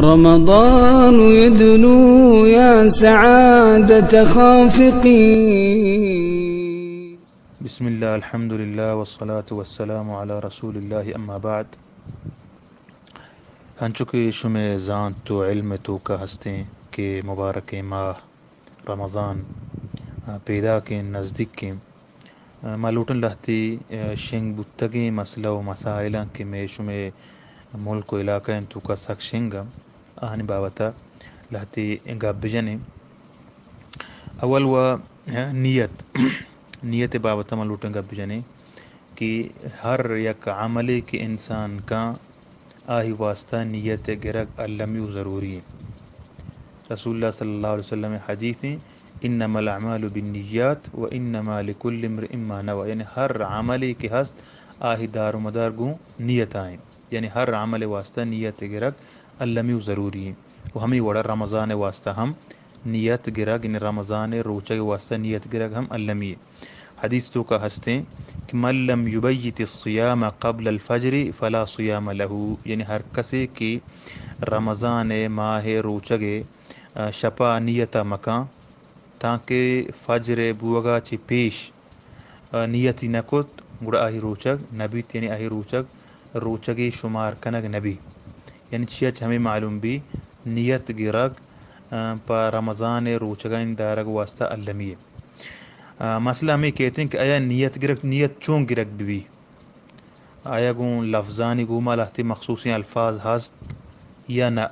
رمضان يدنو يا سعادة خافقين. بسم الله الحمد لله والصلاة والسلام على رسول الله اما بعد. ہنچکے شمع زان تو علم تو کا ہستیں کہ مبارک ماہ رمضان پیدا کے نزدیک کے مالوٹن لہتی شنگ بتگیں مسئلہ و مسائل کہ میں شمع ملک و علاقہ تو کا سک شنگا آہنی بابتا لہتی گاب بجنے اول و نیت بابتا مالوٹن گاب بجنے کہ ہر یک عملے کے انسان کا آہی واسطہ نیت گرگ علمیو ضروری ہے. رسول اللہ صلی اللہ علیہ وسلم حدیث ہیں انما الاعمال بالنیات و انما لکل امرئ ما نوى، یعنی ہر عمل کے ہست آہی دار و مدار گوں نیت آئیں، یعنی ہر عمل واسطہ نیت گرگ علمیو ضروری ہے. وہ ہمیں وڑا رمضان واسطہ ہم نیت گرگ، یعنی رمضان روچہ واسطہ نیت گرگ ہم علمی ہے. حدیث تو کا ہستیں کہ من لم یبیت الصیام قبل الفجر فلا صیام له، یعنی ہر کسی کی رمضان ماہ روچگے شپا نیت مکان تاکہ فجر بوگا چی پیش نیتی نکت گڑا آہی روچگ نبی، یعنی آہی روچگی شمار کنگ نبی، یعنی چیچ ہمیں معلوم بھی نیت گرگ پا رمضان روچگین دارگ واسطہ علمی ہے. مسئلہ ہمیں کہتے ہیں کہ آیا نیت گرگ نیت چون گرگ بھی آیا گون لفظانی گوما لہتی مخصوصی الفاظ ہست یا نہ.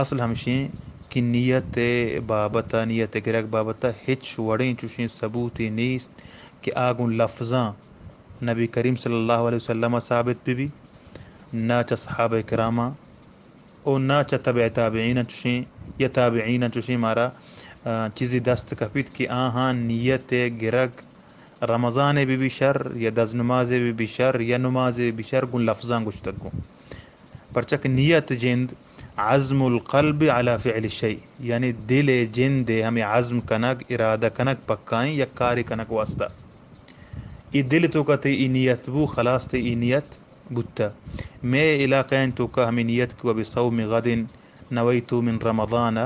اصل ہمشیں کہ نیت بابتا نیت گرگ بابتا ہچ وڑیں چوشیں ثبوتی نیست کہ آگون لفظاں نبی کریم صلی اللہ علیہ وسلم ثابت بھی نہ چا صحابہ کرامہ او نہ چا تبع تابعین چوشیں یا تابعین چوشیں مارا چیزی دست کپیت کہ آہاں نیت گرگ رمضان بھی شر یا دز نماز بھی شر یا نماز بھی شر گن لفظاں گشتگ گن پرچک نیت جند عزم القلب على فعل الشیء، یعنی دل جند ہمیں عزم کنک ارادہ کنک پکائیں یا کاری کنک واسطہ ای دل تو کا تے ای نیت بو خلاص تے ای نیت بوتا. میں علاقین تو کا ہمیں نیت کو بصوم غد نویت من رمضان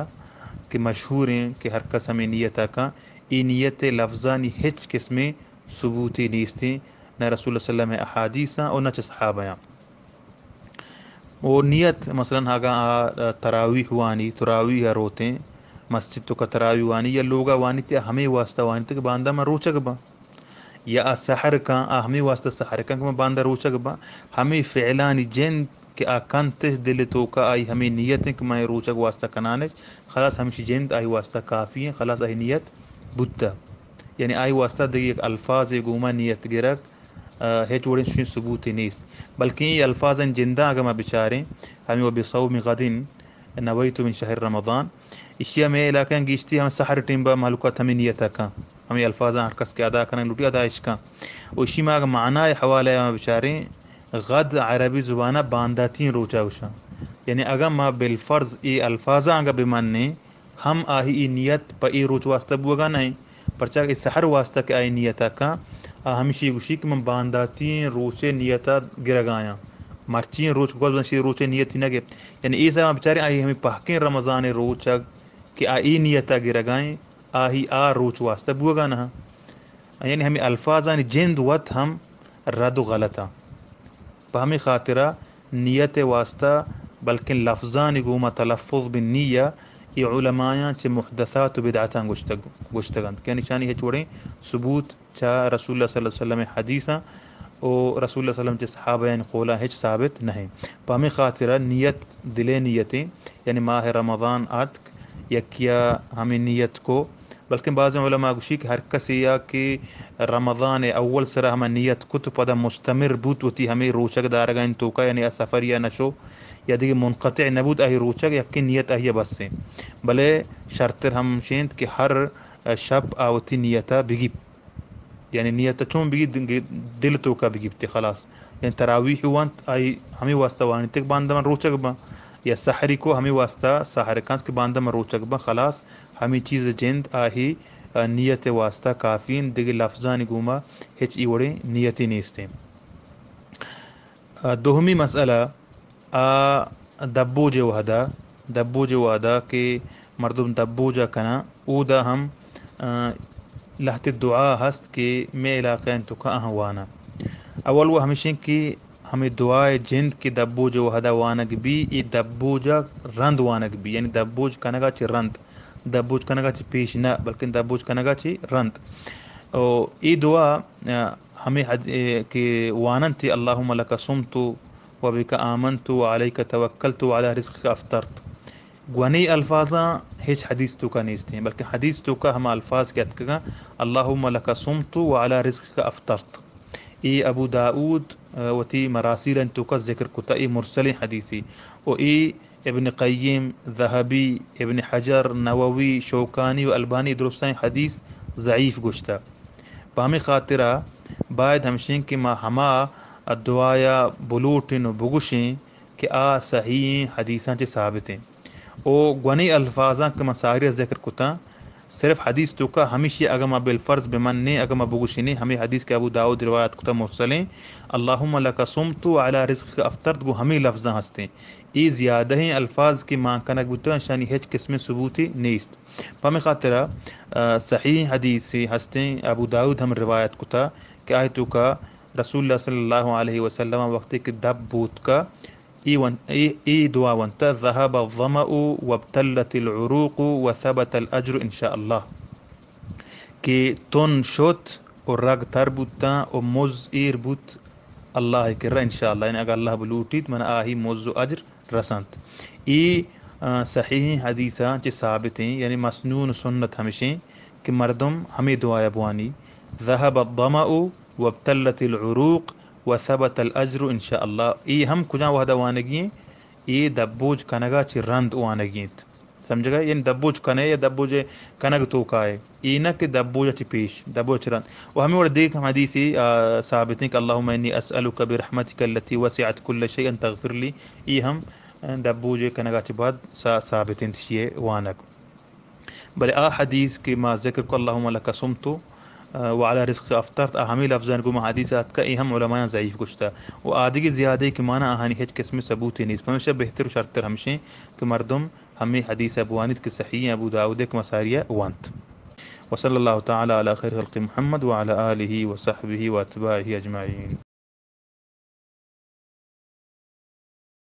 کہ مشہور ہیں کہ ہر کس ہمیں نیتا کا ای نیت لفظانی ہچ قسمیں ثبوتی نیستیں نہ رسول اللہ صلی اللہ علیہ وسلم احادیثاں اور نہ صحابہ. وہ نیت مثلا آگا تراویح وانی تراویح روتے مسجد تو کا تراویح وانی یا لوگا وانی تے ہمیں واسطہ وانی تے باندہ میں روچک با یا سحر کا ہمیں واسطہ سحر کا باندہ روچک با ہمیں فعلانی جن کہ کنتش دل تو کا آئی ہمیں نیت ہے کہ میں روچک واسطہ کنانش خلاص ہمشی جند آئی واسطہ کافی ہیں خلاص آئی نیت بودتا، یعنی آئی واسطہ دیکھ ایک الفاظ گوما نیت گرک ہے چوڑیں شویں ثبوتی نیست بلکہ یہ الفاظ جندہ اگر میں بچاریں ہمیں وہ بصوم غد نویت من شہر رمضان اشیاء میں علاقہ گیشتی ہم سحر ٹیمبا معلومات ہمیں نیت کا ہمیں الفاظ ہر کس کے ادا کرنے لوٹی ادائش کا اسی میں اگر معنی حوالہ میں بچاریں غد عربی زبانہ بانداتین روچا وشا، یعنی اگر ما بالفرض ای الفاظ اگر بمانے ہم آہی ای نیت پا ای روچ واسطہ بوگا نہیں پرچہ ای سحر واسطہ کہ آئی نیتا کا ہمشی گوشی کہ من بانداتین روچے نیتا گرگایا مرچین روچ گوز بنشی روچے نیتی نگے، یعنی ای سا بچارے آئی ہمیں پاکین رمضان روچا کہ آئی نیتا گرگائیں آہی روچ واسطہ بوگا نہ، یعنی ہمیں الفاظان جند وط ہم رد و غلطا پا ہمیں خاطرہ نیت واسطہ بلکہ لفظان گوما تلفظ بالنیہ یہ علماء چھ محدثات و بدعتاں گشتگند کیا نشانی ہے چھوڑیں ثبوت چا رسول اللہ صلی اللہ علیہ وسلم حدیثاں او رسول اللہ صلی اللہ علیہ وسلم چھ صحابہ قولا ہچ ثابت نہیں. پا ہمیں خاطرہ نیت دلے نیتیں یعنی ماہ رمضان آتک یا کیا ہمیں نیت کو بلکہ بعض علماء گوشی کہ ہر کسی یا کہ رمضان اول سرہ ہمیں نیت کت پدا مستمر بوت ہوتی ہمیں روچک دارگا ان توکا یعنی سفر یا نشو یا دیکھ منقطع نبوت آہی روچک یکی نیت آہی بس سے بلے شرطر ہم شیند کہ ہر شب آوتی نیتا بگیب، یعنی نیتا چون بگی دل تو کا بگیبتی خلاص، یعنی تراویح وانت آئی ہمیں واسطہ وانی تک باندہ من روچک با یا سحری کو ہمیں واسطہ سحر کانت کے باندہ من روچک با خلاص ہمیں چیز جند آہی نیت واسطہ کافین دیگه لفظانی گوما ہچ ایوڑے نیتی نیستیں. دوہمی مسئلہ دبو جو وحدہ دبوج وادا کہ مردم دبوجا کنا او دا ہم لہت دعا ہست کہ میں علاقہ تو کا وانا اول وہ ہمیشہ کہ ہمیں دعائے جند کی دبوج وحدا وانگ بھی ای دبوجا رند وانگ بھی یعنی دبوج کنگا چی رند دبوج کنگا چی پیش نہ بلکہ دبوج کنگا چی رند او ای دعا ہمیں کہ وانن تھی اللہم لک صمتو وبک آمنتو وعلیک توکلتو وعلی رزقک افطرت گونی الفاظاں ہیچ حدیث تو کا نیست ہیں بلکہ حدیث تو کا ہم الفاظ کہت کگا اللہم لک صمتو وعلی رزقک افطرت ای ابو داود وتی مراسیل تو کا ذکر کتا ای مرسل حدیثی و ای ابن قیم ذہبی ابن حجر نووی شوکانی و البانی درستان حدیث ضعیف گشتا پامی خاطرہ باید ہمشین کہ ما ہما دعایا بلوٹن و بگشیں کہ آ صحیح حدیثاں چے ثابت ہیں او گونی الفاظاں کہ مساغر ذکر کتا صرف حدیث تو کا ہمیشہ اگما بالفرض بمن اگما بگوشنے ہمیں حدیث کے ابو داؤد روایت کتا مرسلیں اللہم لک صمتو علی رزقک افطرت گو ہمیں لفظاں ہستے ای زیادہ ہیں الفاظ کی ماں کنک بتا شانی ہیچ قسم ثبوتی نیست پامی خاطرہ صحیح حدیث ہستے ابو داؤد ہم روایت کتا کہ آئے تو کا رسول اللہ صلی اللہ علیہ وسلم وقت کہ دب بوت کا ای دعا ونتا ذهب الظمأ وابتلت العروق وثبت الاجر انشاء اللہ کہ تن شت اور رگ تر بوتا اور مز ایر بوت اللہ کرا انشاءاللہ یعنی اگر اللہ بلوٹیت من آہی مز و اجر رسنت ای صحیح حدیثاں چے ثابت ہیں یعنی مسنون سنت ہمیشہ کہ مردم ہمیں دعا بوانی ذهب الظمأ وابتلت العروق وثبت الاجر انشاء اللہ ای ہم کجا وحدہ وانگیں ای دبوج کنگا چی رند وانگیت سمجھ گئے یعنی دبوج کنے یا دبوج کنگ تو کائے ای نہ کہ دبوج چی پیش دبوج رند و ہمیں اور دیکھ ہم حدیثی ثابت ہیں کہ اللہم انی اسألک برحمتک اللتی وسعت کل شیء ان تغفر لی ای ہم دبوج کنگا چی بعد ثابت ہیں تشیئے وانگ بلے آ حدیث کی ما ذکر کو اللہم لک صمتو وعلى رزق افطرت اہمی لفظان کو حدیثات کا اہم علماء ضعیف گشتا و آدھی زیادہ کہ معنی آہانی ہیچ قسم ثبوت ہی نہیں ہمیشہ بہتر و شرطر ہمشیں کہ مردم ہمیں حدیث ابوانیت کے صحیح ابو داود کے مساریہ وانت وصلی اللہ تعالی علی خیر خلق محمد وعلى آلہ وصحبہ واتباعہ اجمعین.